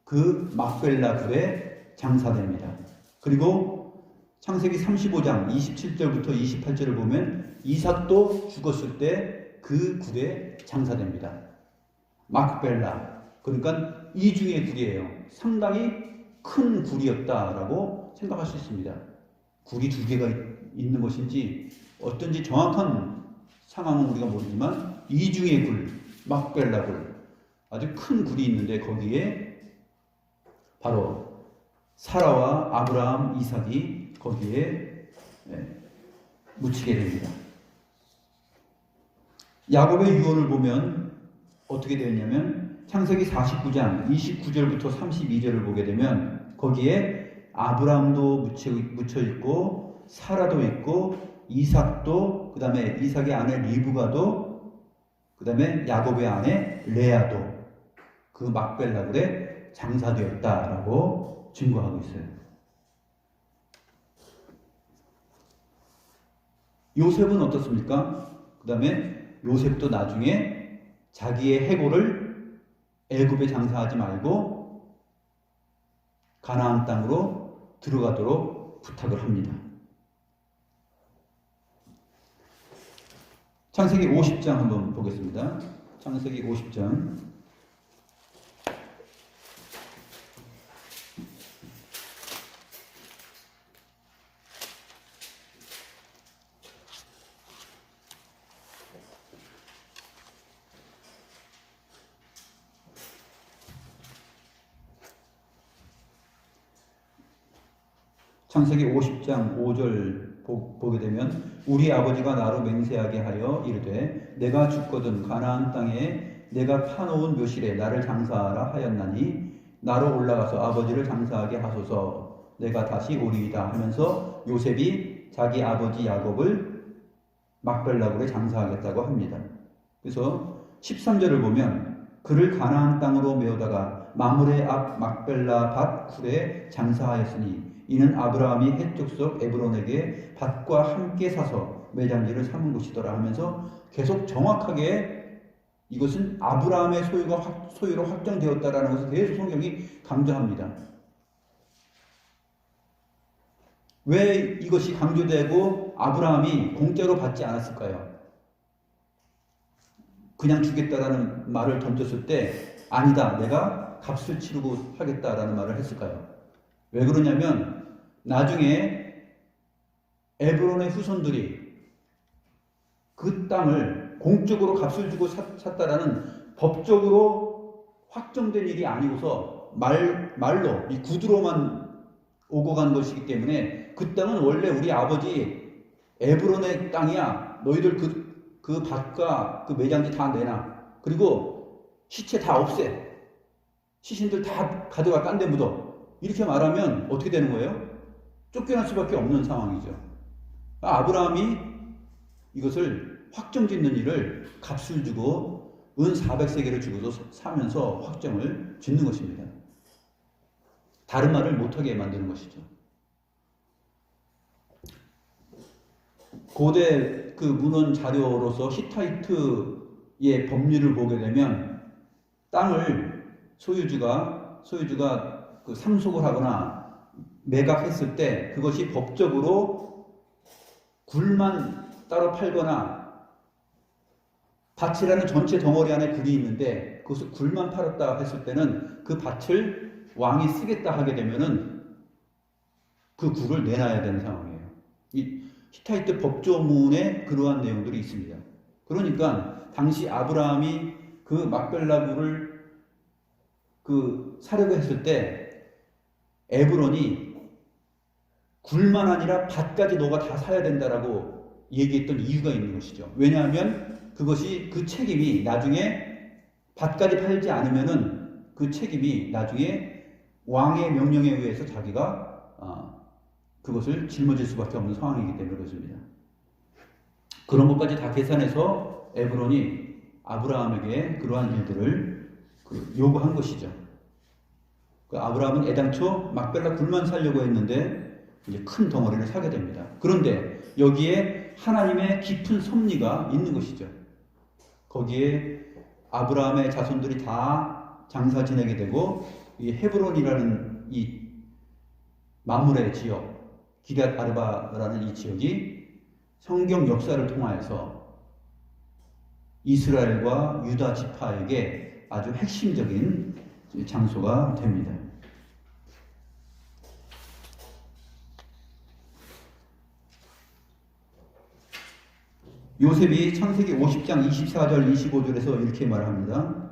그 막벨라 굴에 장사됩니다. 그리고 창세기 35장 27절부터 28절을 보면 이삭도 죽었을 때 그 굴에 장사됩니다. 막벨라, 그러니까 이중의 굴이에요. 상당히 큰 굴이었다라고 생각할 수 있습니다. 굴이 두 개가 있는 것인지 어떤지 정확한 상황은 우리가 모르지만 이중의 굴, 막벨라 굴, 아주 큰 굴이 있는데 거기에 바로 사라와 아브라함, 이삭이 거기에 묻히게 됩니다. 야곱의 유언을 보면 어떻게 되었냐면 창세기 49장 29절부터 32절을 보게 되면 거기에 아브라함도 묻혀 있고 사라도 있고 이삭도, 그 다음에 이삭의 아내 리브가도, 그 다음에 야곱의 아내 레아도 그 막벨라 굴에 장사되었다라고 증거하고 있어요. 요셉은 어떻습니까? 그 다음에 요셉도 나중에 자기의 해골을 애굽에 장사하지 말고 가나안 땅으로 들어가도록 부탁을 합니다. 창세기 50장 한번 보겠습니다. 창세기 50장 창세기 50장 5절 보게 되면 우리 아버지가 나로 맹세하게 하여 이르되 내가 죽거든 가나안 땅에 내가 파놓은 묘실에 나를 장사하라 하였나니 나로 올라가서 아버지를 장사하게 하소서 내가 다시 오리이다 하면서 요셉이 자기 아버지 야곱을 막벨라 굴에 장사하겠다고 합니다. 그래서 13절을 보면 그를 가나안 땅으로 메우다가 마므레 앞 막벨라 밭 굴에 장사하였으니 이는 아브라함이 헷 족속 에브론에게 밭과 함께 사서 매장지를 삼은 곳이더라 하면서 계속 정확하게 이것은 아브라함의 소유로 확정되었다라는 것을 계속 성경이 강조합니다. 왜 이것이 강조되고 아브라함이 공짜로 받지 않았을까요? 그냥 주겠다라는 말을 던졌을 때 아니다, 내가 값을 치르고 하겠다라는 말을 했을까요? 왜 그러냐면 나중에 에브론의 후손들이 그 땅을 공적으로 값을 주고 샀다라는 법적으로 확정된 일이 아니고서 말로 이 구두로만 오고 간 것이기 때문에 그 땅은 원래 우리 아버지 에브론의 땅이야. 너희들 그 밭과 그 매장지 다 내놔. 그리고 시체 다 없애. 시신들 다 가져가 딴 데 묻어. 이렇게 말하면 어떻게 되는 거예요? 쫓겨날 수밖에 없는 상황이죠. 아브라함이 이것을 확정짓는 일을 값을 주고 은 400세겔을 주고도 사면서 확정을 짓는 것입니다. 다른 말을 못하게 만드는 것이죠. 고대 그 문헌 자료로서 히타이트의 법률을 보게 되면 땅을 소유주가 그 상속을 하거나 매각했을 때 그것이 법적으로 굴만 따로 팔거나 밭이라는 전체 덩어리 안에 굴이 있는데 그것을 굴만 팔았다 했을 때는 그 밭을 왕이 쓰겠다 하게 되면은 그 굴을 내놔야 되는 상황이에요. 이 히타이트 법조문에 그러한 내용들이 있습니다. 그러니까 당시 아브라함이 그 막벨라 굴을 사려고 했을 때 에브론이 굴만 아니라 밭까지 너가 다 사야 된다라고 얘기했던 이유가 있는 것이죠. 왜냐하면 그것이 그 책임이 나중에 밭까지 팔지 않으면은 그 책임이 나중에 왕의 명령에 의해서 자기가 그것을 짊어질 수밖에 없는 상황이기 때문에 그렇습니다. 그런 것까지 다 계산해서 에브론이 아브라함에게 그러한 일들을 요구한 것이죠. 아브라함은 애당초 막벨라 굴만 살려고 했는데 이제 큰 덩어리를 사게 됩니다. 그런데 여기에 하나님의 깊은 섭리가 있는 것이죠. 거기에 아브라함의 자손들이 다 장사 지내게 되고 이 헤브론이라는 이 만물의 지역, 기럇 아르바라는 이 지역이 성경 역사를 통하여서 이스라엘과 유다 지파에게 아주 핵심적인 장소가 됩니다. 요셉이 창세기 50장 24절 25절에서 이렇게 말합니다.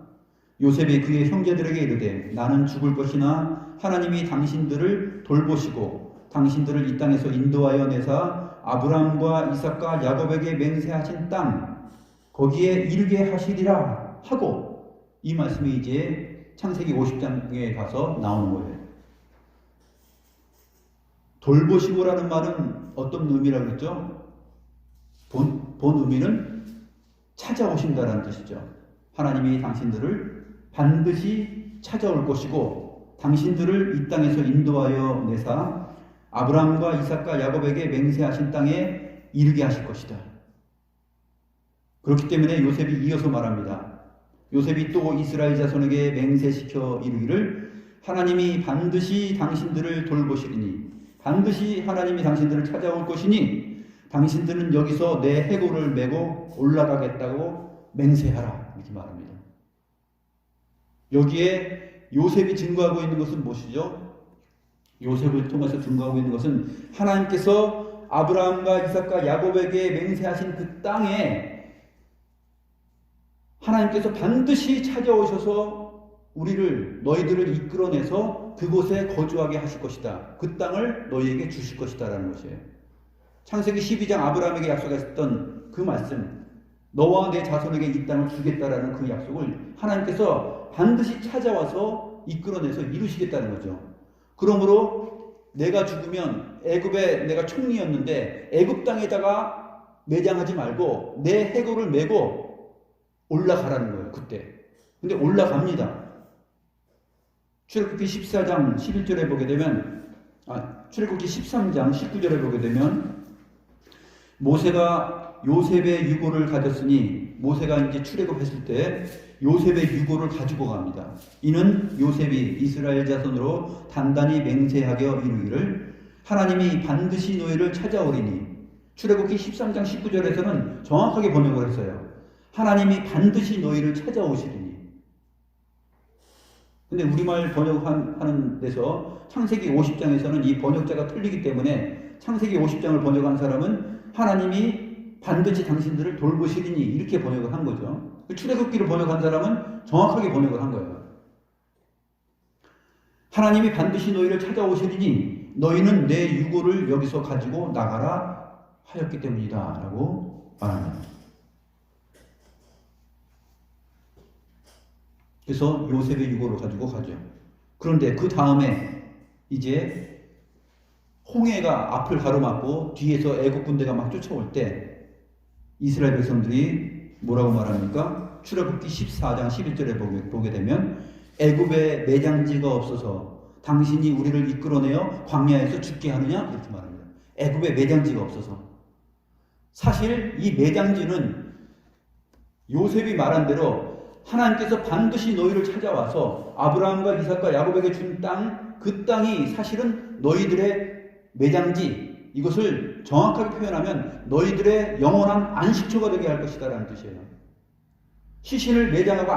요셉이 그의 형제들에게 이르되 나는 죽을 것이나 하나님이 당신들을 돌보시고 당신들을 이 땅에서 인도하여 내사 아브라함과 이삭과 야곱에게 맹세하신 땅 거기에 이르게 하시리라 하고, 이 말씀이 이제 창세기 50장에 가서 나오는 거예요. 돌보시고라는 말은 어떤 의미라고 그랬죠? 본 의미는 찾아오신다라는 뜻이죠. 하나님이 당신들을 반드시 찾아올 것이고 당신들을 이 땅에서 인도하여 내사 아브라함과 이삭과 야곱에게 맹세하신 땅에 이르게 하실 것이다. 그렇기 때문에 요셉이 이어서 말합니다. 요셉이 또 이스라엘 자손에게 맹세시켜 이르기를 하나님이 반드시 당신들을 돌보시리니 반드시 하나님이 당신들을 찾아올 것이니 당신들은 여기서 내 해골을 메고 올라가겠다고 맹세하라, 이렇게 말합니다. 여기에 요셉이 증거하고 있는 것은 무엇이죠? 요셉을 통해서 증거하고 있는 것은 하나님께서 아브라함과 이삭과 야곱에게 맹세하신 그 땅에 하나님께서 반드시 찾아오셔서 너희들을 이끌어내서 그곳에 거주하게 하실 것이다. 그 땅을 너희에게 주실 것이다 라는 것이에요. 창세기 12장 아브라함에게 약속했던 그 말씀, 너와 내 자손에게 이 땅을 주겠다라는 그 약속을 하나님께서 반드시 찾아와서 이끌어내서 이루시겠다는 거죠. 그러므로 내가 죽으면 애굽에 내가 총리였는데 애굽 땅에다가 매장하지 말고 내 해골을 메고 올라가라는 거예요. 그때. 근데 올라갑니다. 출애굽기 14장 11절에 보게 되면 출애굽기 13장 19절에 보게 되면 모세가 요셉의 유고를 가졌으니 모세가 이제 출애굽했을 때 요셉의 유고를 가지고 갑니다. 이는 요셉이 이스라엘 자손으로 단단히 맹세하게 이루기를 하나님이 반드시 너희를 찾아오리니, 출애굽기 13장 19절에서는 정확하게 번역을 했어요. 하나님이 반드시 너희를 찾아오시리니. 근데 우리말 번역하는 데서 창세기 50장에서는 이 번역자가 틀리기 때문에 창세기 50장을 번역한 사람은 하나님이 반드시 당신들을 돌보시리니 이렇게 번역을 한 거죠. 출애굽기를 번역한 사람은 정확하게 번역을 한 거예요. 하나님이 반드시 너희를 찾아오시리니 너희는 내 유고를 여기서 가지고 나가라 하였기 때문이다 라고 말합니다. 그래서 요셉의 유고를 가지고 가죠. 그런데 그 다음에 이제 홍해가 앞을 가로막고 뒤에서 애국 군대가 막 쫓아올 때 이스라엘 백성들이 뭐라고 말합니까? 출애굽기 14장 11절에 보게 되면 애굽에 매장지가 없어서 당신이 우리를 이끌어내어 광야에서 죽게 하느냐? 이렇게 말합니다. 애굽에 매장지가 없어서. 사실 이 매장지는 요셉이 말한 대로 하나님께서 반드시 너희를 찾아와서 아브라함과 이삭과 야곱에게 준 땅, 그 땅이 사실은 너희들의 매장지, 이것을 정확하게 표현하면 너희들의 영원한 안식처가 되게 할 것이다 라는 뜻이에요. 시신을 매장하고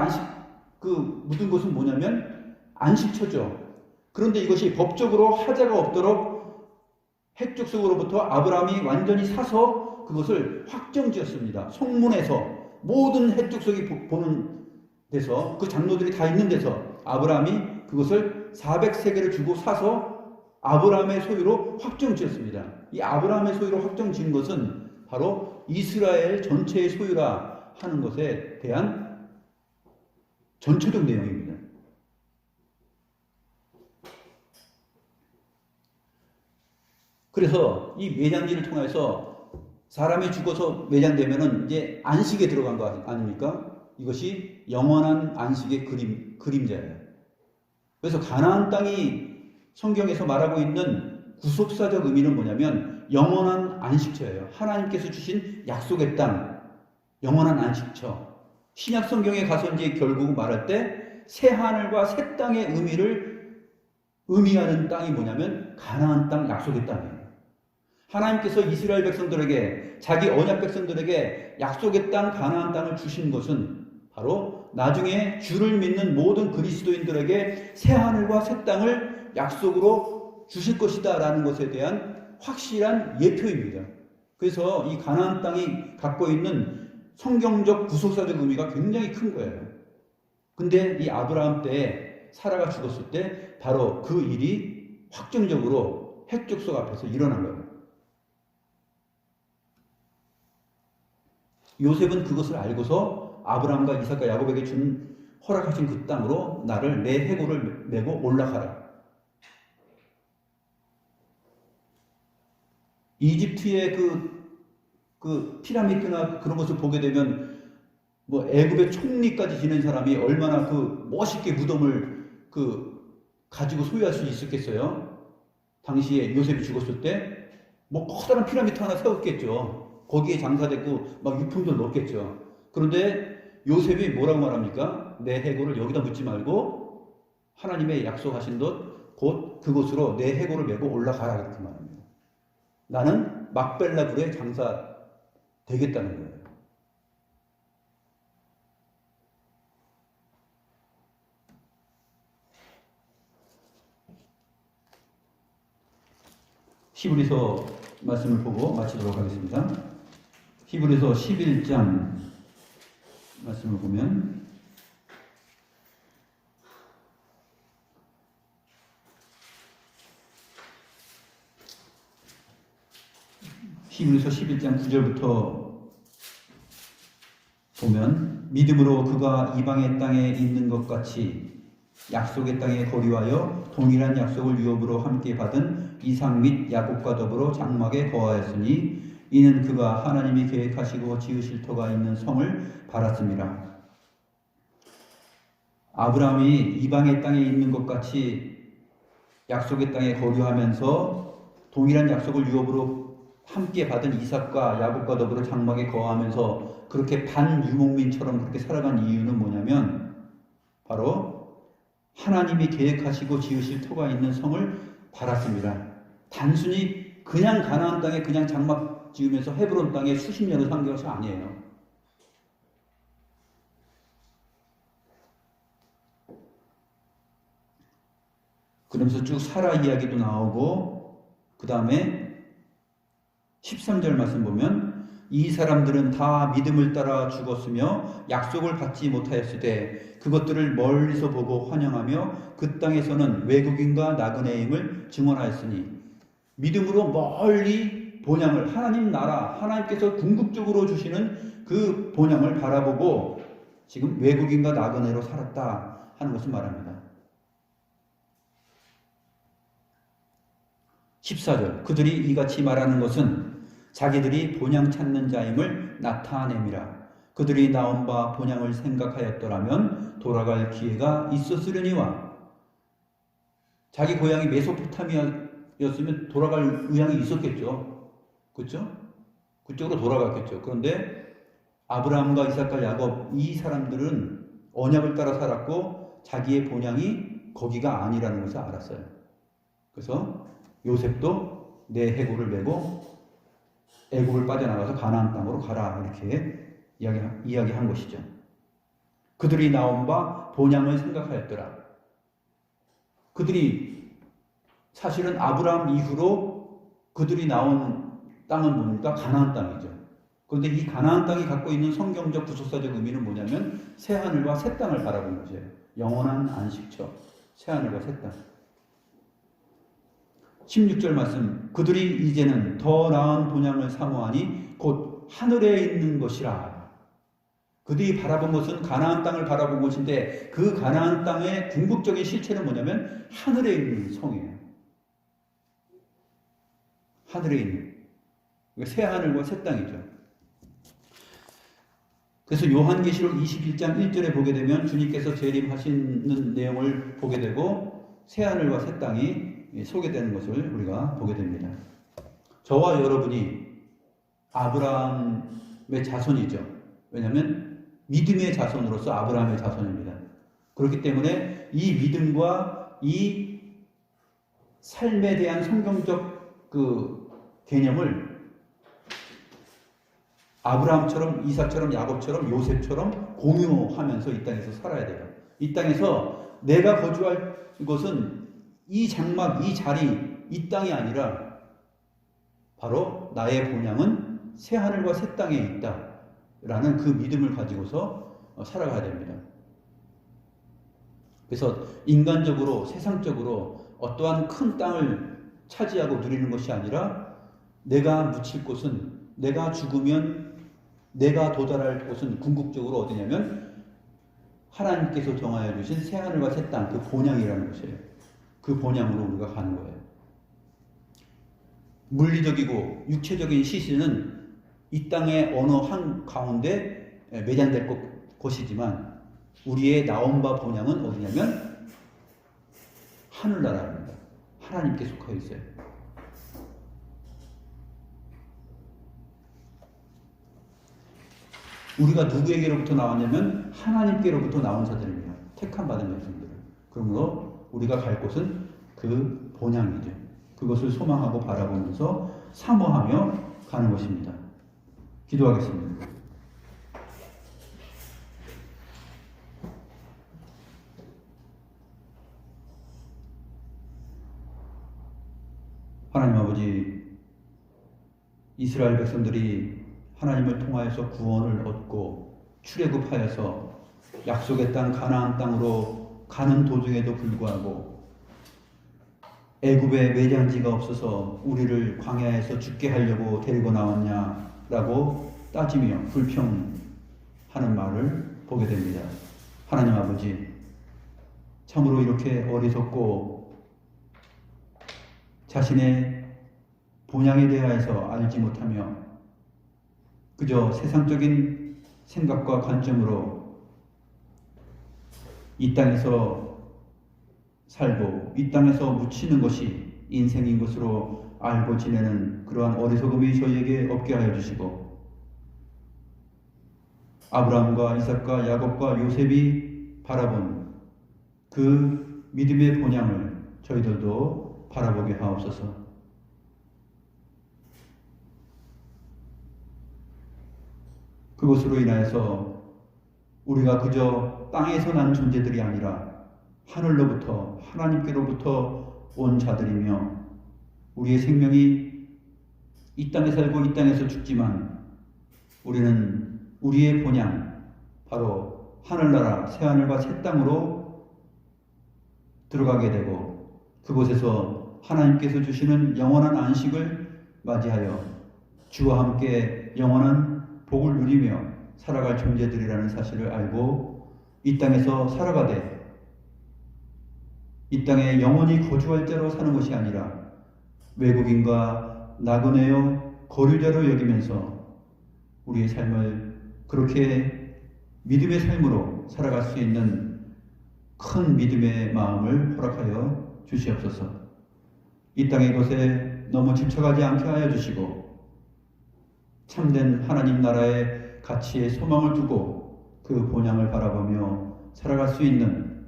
묻은 것은 뭐냐면 안식처죠. 그런데 이것이 법적으로 하자가 없도록 핵족속으로부터 아브라함이 완전히 사서 그것을 확정지었습니다. 성문에서 모든 핵족속이 보는 데서, 그 장로들이 다 있는 데서 아브라함이 그것을 400세겔을 주고 사서 아브라함의 소유로 확정지었습니다. 이 아브라함의 소유로 확정지은 것은 바로 이스라엘 전체의 소유라 하는 것에 대한 전체적 내용입니다. 그래서 이 매장지를 통해서 사람이 죽어서 매장되면은 이제 안식에 들어간 거 아닙니까? 이것이 영원한 안식의 그림자예요. 그래서 가나안 땅이 성경에서 말하고 있는 구속사적 의미는 뭐냐면 영원한 안식처예요. 하나님께서 주신 약속의 땅, 영원한 안식처. 신약 성경에 가서 이제 결국 말할 때 새 하늘과 새 땅의 의미를 의미하는 땅이 뭐냐면 가나안 땅, 약속의 땅이에요. 하나님께서 이스라엘 백성들에게, 자기 언약 백성들에게 약속의 땅, 가나안 땅을 주신 것은 바로 나중에 주를 믿는 모든 그리스도인들에게 새 하늘과 새 땅을 약속으로 주실 것이다 라는 것에 대한 확실한 예표입니다. 그래서 이 가나안 땅이 갖고 있는 성경적 구속사적 의미가 굉장히 큰 거예요. 근데 이 아브라함 때 사라가 죽었을 때 바로 그 일이 확정적으로 헷 족속 앞에서 일어난 거예요. 요셉은 그것을 알고서 아브라함과 이삭과 야곱에게 허락하신 그 땅으로 나를 내 해골을 메고 올라가라. 이집트의 그 피라미드나 그런 것을 보게 되면 뭐 애굽의 총리까지 지낸 사람이 얼마나 그 멋있게 무덤을 가지고 소유할 수 있었겠어요? 당시에 요셉이 죽었을 때 뭐 커다란 피라미드 하나 세웠겠죠. 거기에 장사됐고 막 유품들 넣었겠죠. 그런데 요셉이 뭐라고 말합니까? 내 해골을 여기다 묻지 말고 하나님의 약속하신 곧 그곳으로 내 해골을 메고 올라가라 그렇게 말합니다. 나는 막벨라굴에 장사 되겠다는 거예요. 히브리서 말씀을 보고 마치도록 하겠습니다. 히브리서 11장 말씀을 보면 히브리서 11장 9절부터 보면 믿음으로 그가 이방의 땅에 있는 것 같이 약속의 땅에 거류하여 동일한 약속을 유업으로 함께 받은 이삭 및 야곱과 더불어 장막에 거하였으니 이는 그가 하나님이 계획하시고 지으실 터가 있는 성을 바랐습니다. 아브라함이 이방의 땅에 있는 것 같이 약속의 땅에 거류하면서 동일한 약속을 유업으로 함께 받은 이삭과 야곱과 더불어 장막에 거하면서 그렇게 반유목민처럼 그렇게 살아간 이유는 뭐냐면 바로 하나님이 계획하시고 지으실 터가 있는 성을 바랐습니다. 단순히 그냥 가나안 땅에 그냥 장막 지으면서 헤브론 땅에 수십 년을 산 것이 아니에요. 그러면서 쭉 사라 이야기도 나오고 그 다음에 13절 말씀 보면 이 사람들은 다 믿음을 따라 죽었으며 약속을 받지 못하였으되 그것들을 멀리서 보고 환영하며 그 땅에서는 외국인과 나그네임을 증언하였으니 믿음으로 멀리 본향을 하나님 나라 하나님께서 궁극적으로 주시는 그 본향을 바라보고 지금 외국인과 나그네로 살았다 하는 것을 말합니다. 14절 그들이 이같이 말하는 것은 자기들이 본향 찾는 자임을 나타냄이라. 그들이 나온 바 본향을 생각하였더라면 돌아갈 기회가 있었으려니와. 자기 고향이 메소포타미아였으면 돌아갈 의향이 있었겠죠. 그렇죠? 그쪽으로 돌아갔겠죠. 그런데 아브라함과 이삭과 야곱 이 사람들은 언약을 따라 살았고 자기의 본향이 거기가 아니라는 것을 알았어요. 그래서 요셉도 내 해골을 메고 애굽을 빠져나가서 가나안 땅으로 가라 이렇게 이야기한 것이죠. 그들이 나온 바 본향을 생각하였더라. 그들이 사실은 아브라함 이후로 그들이 나온 땅은 뭡니까? 가나안 땅이죠. 그런데 이 가나안 땅이 갖고 있는 성경적 구속사적 의미는 뭐냐면 새 하늘과 새 땅을 바라본 것이에요. 영원한 안식처, 새 하늘과 새 땅. 16절 말씀 그들이 이제는 더 나은 본향을 사모하니 곧 하늘에 있는 것이라. 그들이 바라본 것은 가나안 땅을 바라본 것인데 그 가나안 땅의 궁극적인 실체는 뭐냐면 하늘에 있는 성이에요. 하늘에 있는 새 하늘과 새 땅이죠. 그래서 요한계시록 21장 1절에 보게 되면 주님께서 재림하시는 내용을 보게 되고 새 하늘과 새 땅이 소개되는 것을 우리가 보게 됩니다. 저와 여러분이 아브라함의 자손이죠. 왜냐하면 믿음의 자손으로서 아브라함의 자손입니다. 그렇기 때문에 이 믿음과 이 삶에 대한 성경적 그 개념을 아브라함처럼, 이삭처럼, 야곱처럼, 요셉처럼 공유하면서 이 땅에서 살아야 돼요. 이 땅에서 내가 거주할 것은 이 장막, 이 자리, 이 땅이 아니라 바로 나의 본향은 새 하늘과 새 땅에 있다라는 그 믿음을 가지고서 살아가야 됩니다. 그래서 인간적으로, 세상적으로 어떠한 큰 땅을 차지하고 누리는 것이 아니라 내가 묻힐 곳은, 내가 죽으면 내가 도달할 곳은 궁극적으로 어디냐면 하나님께서 정하여 주신 새 하늘과 새 땅, 그 본향이라는 것이에요. 그 본향으로 우리가 가는 거예요. 물리적이고 육체적인 시신은 이 땅의 어느 한 가운데 매장될 곳이지만 우리의 나온 바 본향은 어디냐면 하늘나라입니다. 하나님께 속하여 있어요. 우리가 누구에게로부터 나왔냐면 하나님께로부터 나온 자들입니다. 택함 받은 자들입니다. 그러므로 우리가 갈 곳은 그 본향이죠. 그것을 소망하고 바라보면서 사모하며 가는 것입니다. 기도하겠습니다. 하나님 아버지, 이스라엘 백성들이 하나님을 통하여서 구원을 얻고 출애굽하여서 약속의 땅 가나안 땅으로 가는 도중에도 불구하고 애굽에 매장지가 없어서 우리를 광야에서 죽게 하려고 데리고 나왔냐라고 따지며 불평하는 말을 보게 됩니다. 하나님 아버지, 참으로 이렇게 어리석고 자신의 본향에 대하여서 알지 못하며 그저 세상적인 생각과 관점으로 이 땅에서 살고 이 땅에서 묻히는 것이 인생인 것으로 알고 지내는 그러한 어리석음이 저희에게 없게 하여 주시고 아브라함과 이삭과 야곱과 요셉이 바라본 그 믿음의 본향을 저희들도 바라보게 하옵소서. 그것으로 인하여서 우리가 그저 땅에서 난 존재들이 아니라 하늘로부터 하나님께로부터 온 자들이며 우리의 생명이 이 땅에 살고 이 땅에서 죽지만 우리는 우리의 본향 바로 하늘나라 새하늘과 새 땅으로 들어가게 되고 그곳에서 하나님께서 주시는 영원한 안식을 맞이하여 주와 함께 영원한 복을 누리며 살아갈 존재들이라는 사실을 알고 이 땅에서 살아가되 이 땅에 영원히 거주할 자로 사는 것이 아니라 외국인과 나그네요 거류자로 여기면서 우리의 삶을 그렇게 믿음의 삶으로 살아갈 수 있는 큰 믿음의 마음을 허락하여 주시옵소서. 이 땅의 것에 너무 집착하지 않게 하여 주시고 참된 하나님 나라의 가치에 소망을 두고 그 본향을 바라보며 살아갈 수 있는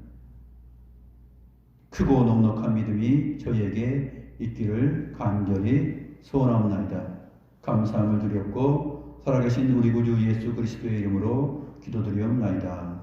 크고 넉넉한 믿음이 저희에게 있기를 간절히 소원하옵나이다. 감사함을 드렸고 살아계신 우리 구주 예수 그리스도의 이름으로 기도드리옵나이다.